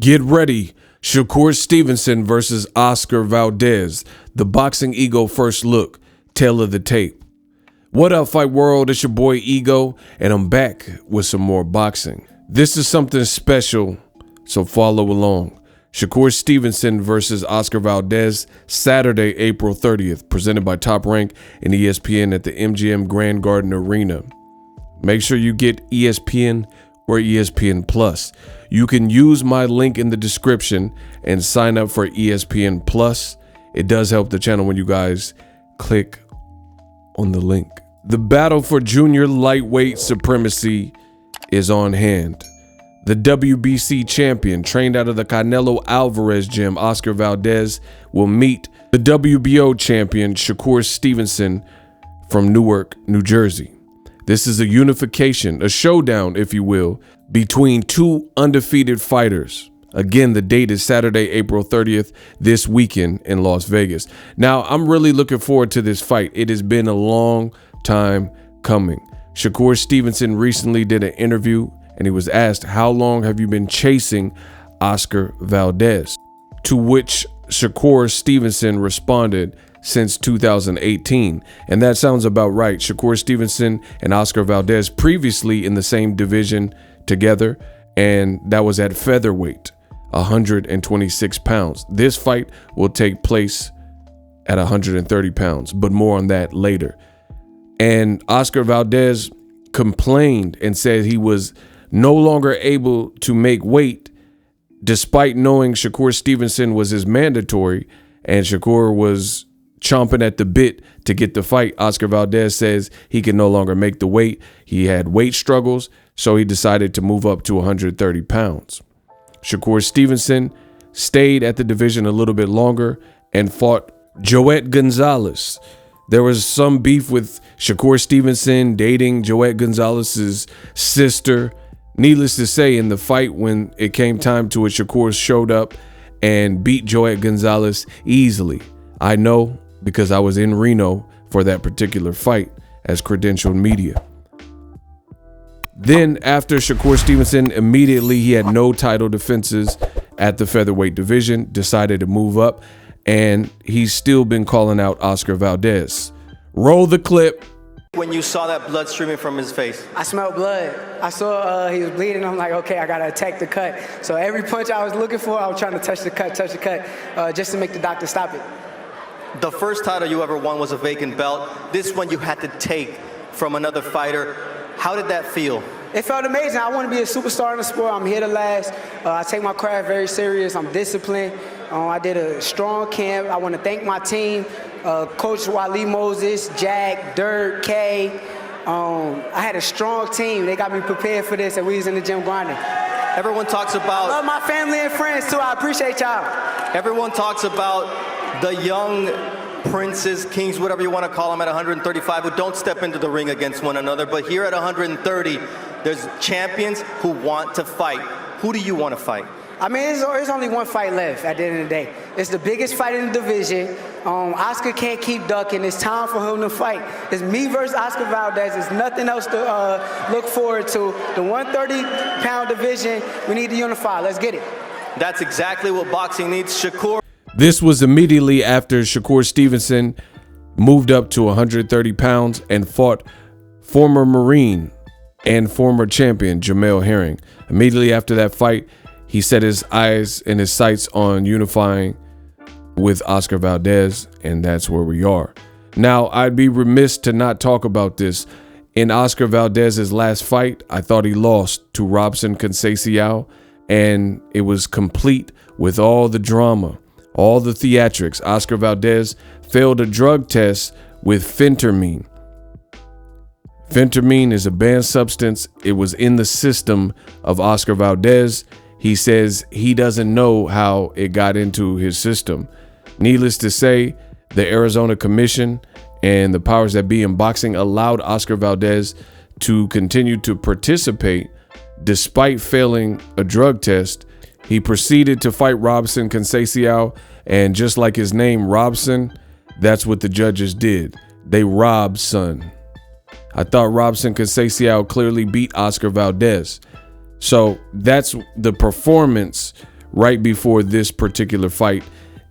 Get ready. Shakur Stevenson versus Oscar Valdez. The Boxing Ego first look. Tale of the tape. What up, Fight World? It's your boy Ego, and I'm back with some more boxing. This is something special, so follow along. Shakur Stevenson versus Oscar Valdez, Saturday, April 30th, presented by Top Rank and ESPN at the MGM Grand Garden Arena. Make sure you get ESPN or ESPN Plus. You can use my link in the description and sign up for ESPN Plus. It does help the channel when you guys click on the link. The battle for junior lightweight supremacy is on hand. The WBC champion, trained out of the Canelo Alvarez gym, Oscar Valdez, will meet the WBO champion, Shakur Stevenson, from Newark, New Jersey. This is a unification, a showdown, if you will, between two undefeated fighters. Again, the date is Saturday, April 30th, this weekend in Las Vegas. Now, I'm really looking forward to this fight. It has been a long time coming. Shakur Stevenson recently did an interview, and he was asked, how long have you been chasing Oscar Valdez? To which Shakur Stevenson responded, since 2018. And that sounds about right. Shakur Stevenson and Oscar Valdez previously in the same division together, and that was at featherweight, 126 pounds. This fight will take place at 130 pounds, but more on that later. And Oscar Valdez complained and said he was no longer able to make weight despite knowing Shakur Stevenson was his mandatory, and Shakur was chomping at the bit to get the fight. Oscar Valdez says he can no longer make the weight. He had weight struggles, so he decided to move up to 130 pounds. Shakur Stevenson stayed at the division a little bit longer and fought Joet Gonzalez. There was some beef with Shakur Stevenson dating Joet Gonzalez's sister. Needless to say, in the fight, when it came time to it, Shakur showed up and beat Joet Gonzalez easily. I know, because I was in Reno for that particular fight as credentialed media. Then after Shakur Stevenson, immediately he had no title defenses at the featherweight division, decided to move up, and he's still been calling out Oscar Valdez. Roll the clip. When you saw that blood streaming from his face? I smelled blood. I saw he was bleeding. I'm like, okay, I gotta attack the cut. So every punch I was looking for, I was trying to touch the cut, just to make the doctor stop it. The first title you ever won was a vacant belt. This one you had to take from another fighter. How did that feel? It felt amazing. I want to be a superstar in the sport. I'm here to last. I take my craft very serious. I'm disciplined. I did a strong camp. I want to thank my team, Coach Wally Moses, Jack, Dirk, Kay. I had a strong team. They got me prepared for this, and we was in the gym grinding. Everyone talks about... I love my family and friends, too. I appreciate y'all. Everyone talks about the young princes, kings, whatever you want to call them, at 135 who don't step into the ring against one another. But here at 130, there's champions who want to fight. Who do you want to fight? I mean, there's only one fight left at the end of the day. It's the biggest fight in the division. Oscar can't keep ducking. It's time for him to fight. It's me versus Oscar Valdez. There's nothing else to look forward to. The 130-pound division, we need to unify. Let's get it. That's exactly what boxing needs. Shakur. This was immediately after Shakur Stevenson moved up to 130 pounds and fought former Marine and former champion Jamel Herring. Immediately after that fight, he set his eyes and his sights on unifying with Oscar Valdez, and that's where we are. Now, I'd be remiss to not talk about this. In Oscar Valdez's last fight, I thought he lost to Robson Conceição, and it was complete with all the drama, all the theatrics. Oscar Valdez failed a drug test with phentermine. Phentermine is a banned substance. It was in the system of Oscar Valdez. He says he doesn't know how it got into his system. Needless to say, the Arizona Commission and the powers that be in boxing allowed Oscar Valdez to continue to participate despite failing a drug test. He proceeded to fight Robson Conceição, and just like his name, Robson, that's what the judges did. They robbed son. I thought Robson Conceição clearly beat Oscar Valdez. So that's the performance right before this particular fight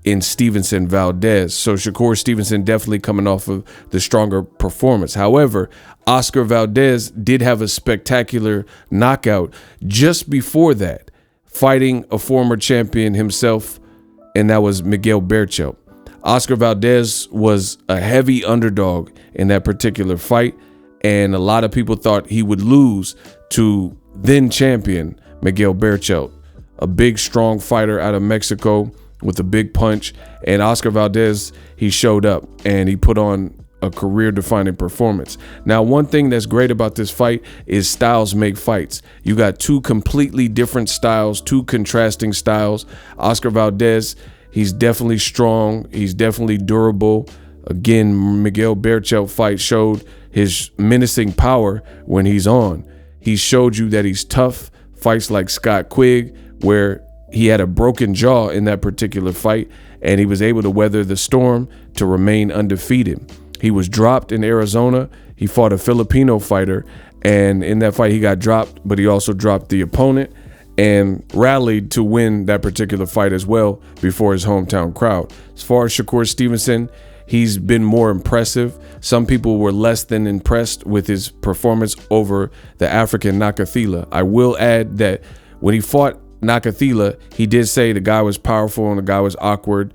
in Stevenson-Valdez. So Shakur Stevenson definitely coming off of the stronger performance. However, Oscar Valdez did have a spectacular knockout just before that, fighting a former champion himself, and that was Miguel Berchelt. Oscar Valdez was a heavy underdog in that particular fight, and a lot of people thought he would lose to then champion Miguel Berchelt, a big, strong fighter out of Mexico with a big punch. And Oscar Valdez, he showed up and he put on a career-defining performance. Now, one thing that's great about this fight is styles make fights. You got two completely different styles, two contrasting styles. Oscar Valdez, he's definitely strong. He's definitely durable. Again, Miguel Berchelt fight showed his menacing power when he's on. He showed you that he's tough. Fights like Scott Quigg, where he had a broken jaw in that particular fight, and he was able to weather the storm to remain undefeated. He was dropped in Arizona. He fought a Filipino fighter, and in that fight he got dropped, but he also dropped the opponent and rallied to win that particular fight as well before his hometown crowd. As far as Shakur Stevenson, he's been more impressive. Some people were less than impressed with his performance over the African Nakathila. I will add that when he fought Nakathila, he did say the guy was powerful and the guy was awkward.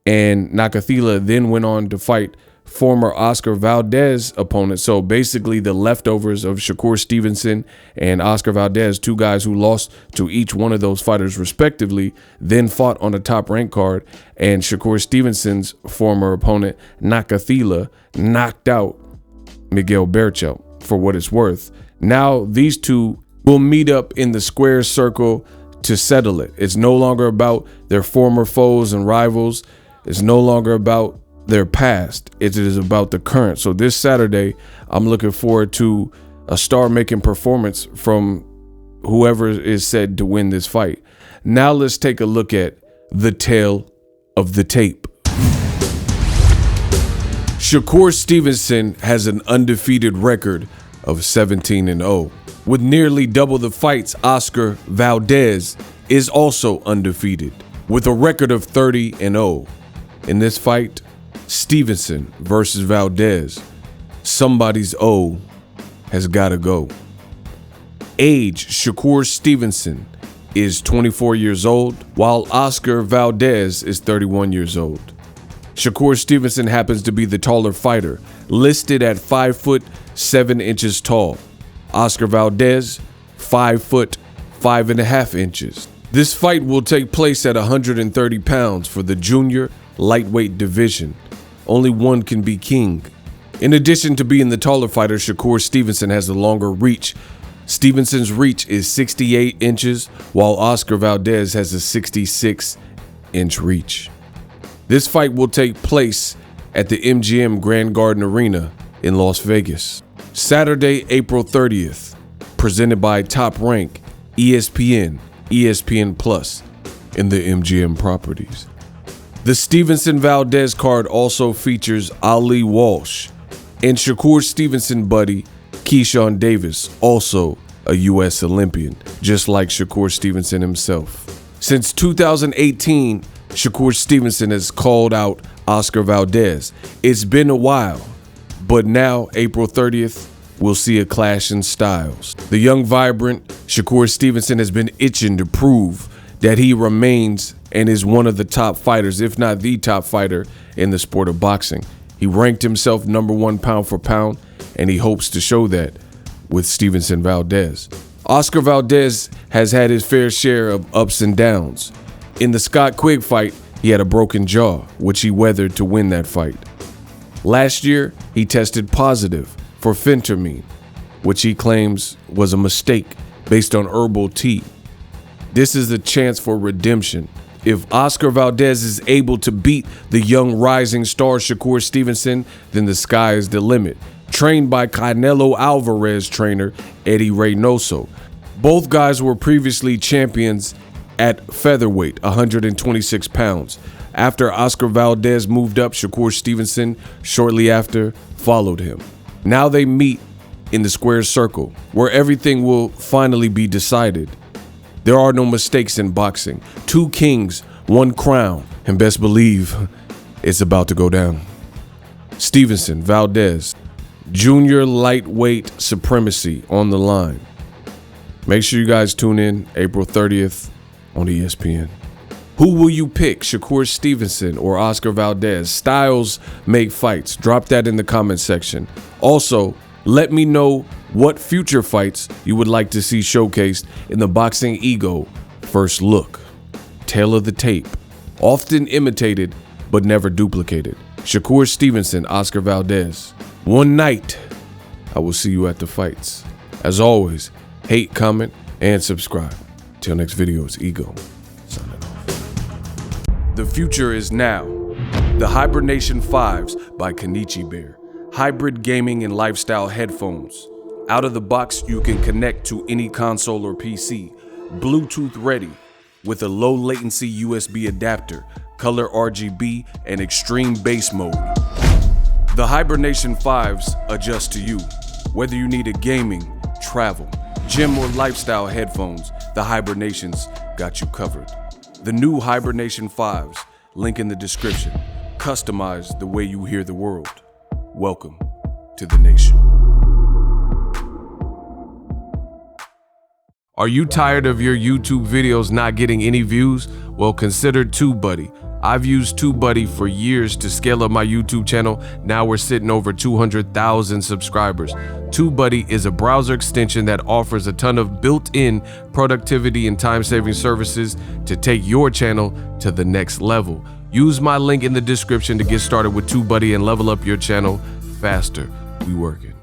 And Nakathila then went on to fight former Oscar Valdez opponent. So basically the leftovers of Shakur Stevenson and Oscar Valdez, two guys who lost to each one of those fighters respectively, then fought on the top rank card. And Shakur Stevenson's former opponent, Nakathila, knocked out Miguel Berchelt, for what it's worth. Now these two will meet up in the square circle to settle it. It's no longer about their former foes and rivals. It's no longer about their past. It is about the current. So this Saturday, I'm looking forward to a star-making performance from whoever is said to win this fight. Now let's take a look at the tale of the tape. Shakur Stevenson has an undefeated record of 17-0. With nearly double the fights, Oscar Valdez is also undefeated with a record of 30-0. In this fight, Stevenson versus Valdez, somebody's O has got to go. Age, Shakur Stevenson is 24 years old, while Oscar Valdez is 31 years old. Shakur Stevenson happens to be the taller fighter, listed at 5 foot 7 inches tall. Oscar Valdez, 5 foot 5.5 inches. This fight will take place at 130 pounds for the junior lightweight division. Only one can be king. In addition to being the taller fighter, Shakur Stevenson has the longer reach. Stevenson's reach is 68 inches, while Oscar Valdez has a 66-inch reach. This fight will take place at the MGM Grand Garden Arena in Las Vegas. Saturday, April 30th, presented by Top Rank, ESPN, ESPN Plus, and the MGM properties. The Stevenson-Valdez card also features Ali Walsh and Shakur Stevenson buddy KEYSHAWN Davis, also a U.S. Olympian, just like Shakur Stevenson himself. Since 2018, Shakur Stevenson has called out Oscar Valdez. It's been a while, but now, April 30th, we'll see a clash in styles. The young, vibrant Shakur Stevenson has been itching to prove that he remains and is one of the top fighters, if not the top fighter in the sport of boxing. He ranked himself #1 pound for pound, and he hopes to show that with Stevenson-Valdez. Oscar Valdez has had his fair share of ups and downs. In the Scott Quigg fight, he had a broken jaw, which he weathered to win that fight. Last year, he tested positive for phentermine, which he claims was a mistake based on herbal tea. This is a chance for redemption. If Oscar Valdez is able to beat the young rising star Shakur Stevenson, then the sky is the limit. Trained by Canelo Alvarez trainer Eddie Reynoso. Both guys were previously champions at featherweight, 126 pounds. After Oscar Valdez moved up, Shakur Stevenson shortly after followed him. Now they meet in the square circle, where everything will finally be decided. There are no mistakes in boxing. 2 kings, 1 crown, and best believe it's about to go down. Stevenson, Valdez, junior lightweight supremacy on the line. Make sure you guys tune in April 30th on ESPN. Who will you pick, Shakur Stevenson or Oscar Valdez? Styles make fights. Drop that in the comment section. Also, let me know what future fights you would like to see showcased in the Boxing Ego First Look. Tale of the tape. Often imitated, but never duplicated. Shakur Stevenson, Oscar Valdez. One night, I will see you at the fights. As always, hate, comment, and subscribe. Till next video, it's Ego. Signing off. The future is now. The Hibernation 5s by Kenichi Bear. Hybrid gaming and lifestyle headphones. Out of the box, you can connect to any console or PC. Bluetooth ready with a low latency USB adapter, color RGB, and extreme bass mode. The Hibernation 5s adjust to you. Whether you need a gaming, travel, gym, or lifestyle headphones, the Hibernations got you covered. The new Hibernation 5s, link in the description. Customize the way you hear the world. Welcome to the nation. Are you tired of your YouTube videos not getting any views? Well, consider TubeBuddy. I've used TubeBuddy for years to scale up my YouTube channel. Now we're sitting over 200,000 subscribers. TubeBuddy is a browser extension that offers a ton of built-in productivity and time-saving services to take your channel to the next level. Use my link in the description to get started with TubeBuddy and level up your channel faster. We work it.